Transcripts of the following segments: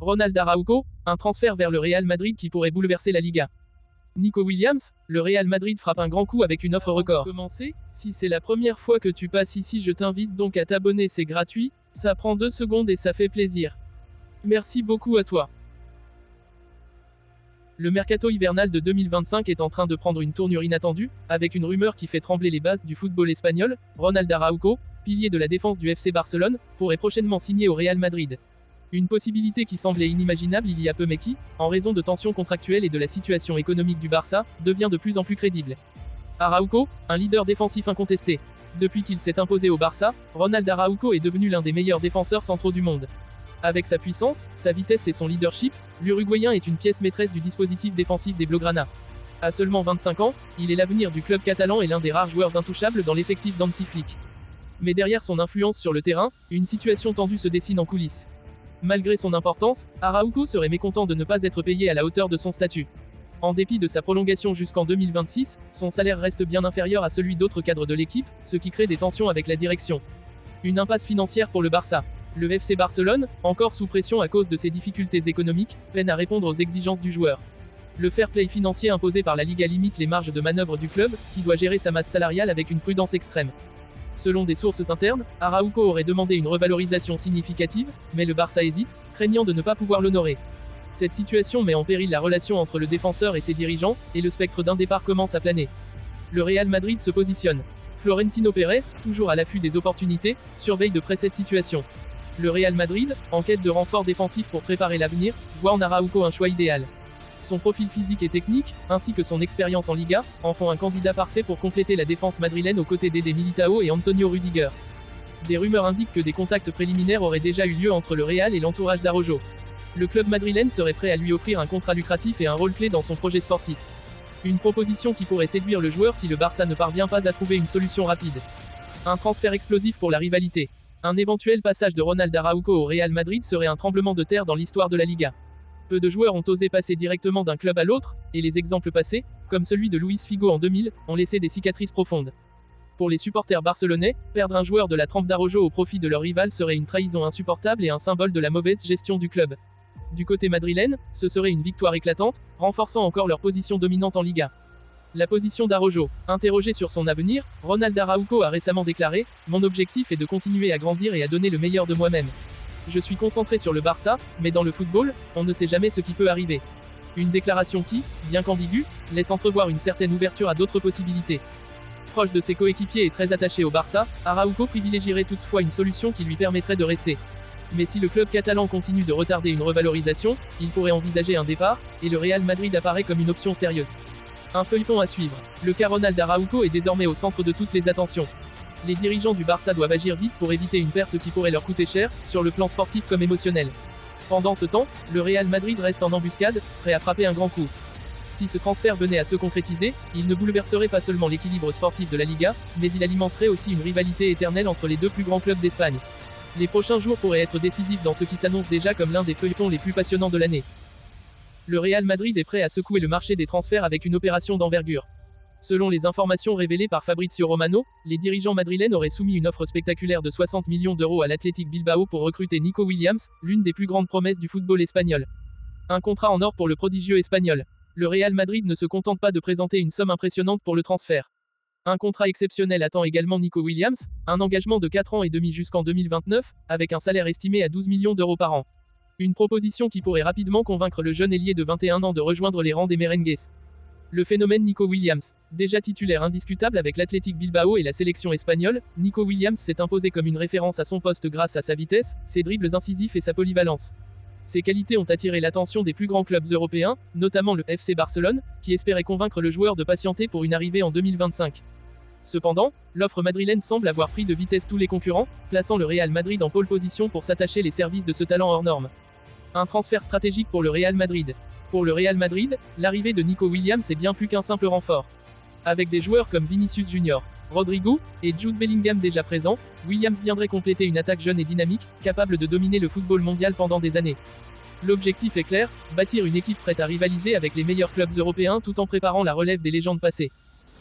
Ronald Araujo, un transfert vers le Real Madrid qui pourrait bouleverser la Liga. Nico Williams, le Real Madrid frappe un grand coup avec une offre record. Pour commencer, si c'est la première fois que tu passes ici, je t'invite donc à t'abonner, c'est gratuit, ça prend 2 secondes et ça fait plaisir. Merci beaucoup à toi. Le mercato hivernal de 2025 est en train de prendre une tournure inattendue, avec une rumeur qui fait trembler les bases du football espagnol. Ronald Araujo, pilier de la défense du FC Barcelone, pourrait prochainement signer au Real Madrid. Une possibilité qui semblait inimaginable il y a peu mais qui, en raison de tensions contractuelles et de la situation économique du Barça, devient de plus en plus crédible. Araujo, un leader défensif incontesté. Depuis qu'il s'est imposé au Barça, Ronald Araujo est devenu l'un des meilleurs défenseurs centraux du monde. Avec sa puissance, sa vitesse et son leadership, l'Uruguayen est une pièce maîtresse du dispositif défensif des Blaugrana. À seulement 25 ans, il est l'avenir du club catalan et l'un des rares joueurs intouchables dans l'effectif d'Hansi Flick. Mais derrière son influence sur le terrain, une situation tendue se dessine en coulisses. Malgré son importance, Araujo serait mécontent de ne pas être payé à la hauteur de son statut. En dépit de sa prolongation jusqu'en 2026, son salaire reste bien inférieur à celui d'autres cadres de l'équipe, ce qui crée des tensions avec la direction. Une impasse financière pour le Barça. Le FC Barcelone, encore sous pression à cause de ses difficultés économiques, peine à répondre aux exigences du joueur. Le fair play financier imposé par la Liga limite les marges de manœuvre du club, qui doit gérer sa masse salariale avec une prudence extrême. Selon des sources internes, Araujo aurait demandé une revalorisation significative, mais le Barça hésite, craignant de ne pas pouvoir l'honorer. Cette situation met en péril la relation entre le défenseur et ses dirigeants, et le spectre d'un départ commence à planer. Le Real Madrid se positionne. Florentino Pérez, toujours à l'affût des opportunités, surveille de près cette situation. Le Real Madrid, en quête de renfort défensif pour préparer l'avenir, voit en Araujo un choix idéal. Son profil physique et technique, ainsi que son expérience en Liga, en font un candidat parfait pour compléter la défense madrilène aux côtés d'Eder Militao et Antonio Rudiger. Des rumeurs indiquent que des contacts préliminaires auraient déjà eu lieu entre le Real et l'entourage d'Araujo. Le club madrilène serait prêt à lui offrir un contrat lucratif et un rôle clé dans son projet sportif. Une proposition qui pourrait séduire le joueur si le Barça ne parvient pas à trouver une solution rapide. Un transfert explosif pour la rivalité. Un éventuel passage de Ronald Araujo au Real Madrid serait un tremblement de terre dans l'histoire de la Liga. Peu de joueurs ont osé passer directement d'un club à l'autre, et les exemples passés, comme celui de Luis Figo en 2000, ont laissé des cicatrices profondes. Pour les supporters barcelonais, perdre un joueur de la trempe d'Araujo au profit de leur rival serait une trahison insupportable et un symbole de la mauvaise gestion du club. Du côté madrilène, ce serait une victoire éclatante, renforçant encore leur position dominante en Liga. La position d'Araujo. Interrogé sur son avenir, Ronald Araujo a récemment déclaré « Mon objectif est de continuer à grandir et à donner le meilleur de moi-même. Je suis concentré sur le Barça, mais dans le football, on ne sait jamais ce qui peut arriver. » Une déclaration qui, bien qu'ambiguë, laisse entrevoir une certaine ouverture à d'autres possibilités. Proche de ses coéquipiers et très attaché au Barça, Araujo privilégierait toutefois une solution qui lui permettrait de rester. Mais si le club catalan continue de retarder une revalorisation, il pourrait envisager un départ, et le Real Madrid apparaît comme une option sérieuse. Un feuilleton à suivre. Le cas Ronald Araujo est désormais au centre de toutes les attentions. Les dirigeants du Barça doivent agir vite pour éviter une perte qui pourrait leur coûter cher, sur le plan sportif comme émotionnel. Pendant ce temps, le Real Madrid reste en embuscade, prêt à frapper un grand coup. Si ce transfert venait à se concrétiser, il ne bouleverserait pas seulement l'équilibre sportif de la Liga, mais il alimenterait aussi une rivalité éternelle entre les deux plus grands clubs d'Espagne. Les prochains jours pourraient être décisifs dans ce qui s'annonce déjà comme l'un des feuilletons les plus passionnants de l'année. Le Real Madrid est prêt à secouer le marché des transferts avec une opération d'envergure. Selon les informations révélées par Fabrizio Romano, les dirigeants madrilènes auraient soumis une offre spectaculaire de 60 millions d'euros à l'Athletic Bilbao pour recruter Nico Williams, l'une des plus grandes promesses du football espagnol. Un contrat en or pour le prodigieux espagnol. Le Real Madrid ne se contente pas de présenter une somme impressionnante pour le transfert. Un contrat exceptionnel attend également Nico Williams, un engagement de 4 ans et demi jusqu'en 2029, avec un salaire estimé à 12 millions d'euros par an. Une proposition qui pourrait rapidement convaincre le jeune ailier de 21 ans de rejoindre les rangs des merengues. Le phénomène Nico Williams. Déjà titulaire indiscutable avec l'Athletic Bilbao et la sélection espagnole, Nico Williams s'est imposé comme une référence à son poste grâce à sa vitesse, ses dribbles incisifs et sa polyvalence. Ses qualités ont attiré l'attention des plus grands clubs européens, notamment le FC Barcelone, qui espérait convaincre le joueur de patienter pour une arrivée en 2025. Cependant, l'offre madrilène semble avoir pris de vitesse tous les concurrents, plaçant le Real Madrid en pole position pour s'attacher les services de ce talent hors norme. Un transfert stratégique pour le Real Madrid. Pour le Real Madrid, l'arrivée de Nico Williams est bien plus qu'un simple renfort. Avec des joueurs comme Vinicius Junior, Rodrigo et Jude Bellingham déjà présents, Williams viendrait compléter une attaque jeune et dynamique, capable de dominer le football mondial pendant des années. L'objectif est clair, bâtir une équipe prête à rivaliser avec les meilleurs clubs européens tout en préparant la relève des légendes passées.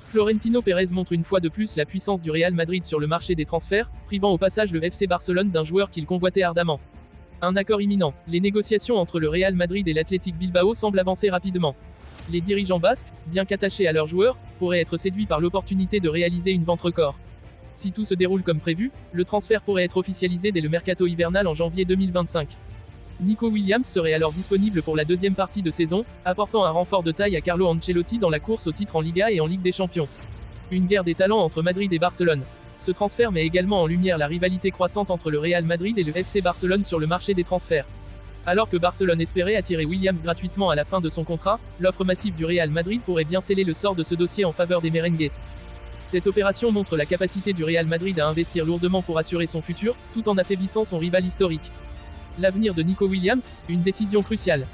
Florentino Pérez montre une fois de plus la puissance du Real Madrid sur le marché des transferts, privant au passage le FC Barcelone d'un joueur qu'il convoitait ardemment. Un accord imminent. Les négociations entre le Real Madrid et l'Athletic Bilbao semblent avancer rapidement. Les dirigeants basques, bien qu'attachés à leurs joueurs, pourraient être séduits par l'opportunité de réaliser une vente record. Si tout se déroule comme prévu, le transfert pourrait être officialisé dès le mercato hivernal en janvier 2025. Nico Williams serait alors disponible pour la deuxième partie de saison, apportant un renfort de taille à Carlo Ancelotti dans la course au titre en Liga et en Ligue des Champions. Une guerre des talents entre Madrid et Barcelone. Ce transfert met également en lumière la rivalité croissante entre le Real Madrid et le FC Barcelone sur le marché des transferts. Alors que Barcelone espérait attirer Williams gratuitement à la fin de son contrat, l'offre massive du Real Madrid pourrait bien sceller le sort de ce dossier en faveur des merengues. Cette opération montre la capacité du Real Madrid à investir lourdement pour assurer son futur, tout en affaiblissant son rival historique. L'avenir de Nico Williams, une décision cruciale.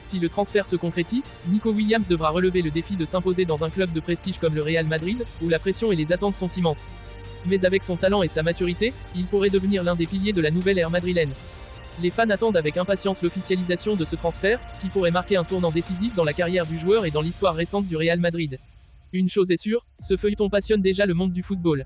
Si le transfert se concrétise, Nico Williams devra relever le défi de s'imposer dans un club de prestige comme le Real Madrid, où la pression et les attentes sont immenses. Mais avec son talent et sa maturité, il pourrait devenir l'un des piliers de la nouvelle ère madrilène. Les fans attendent avec impatience l'officialisation de ce transfert, qui pourrait marquer un tournant décisif dans la carrière du joueur et dans l'histoire récente du Real Madrid. Une chose est sûre, ce feuilleton passionne déjà le monde du football.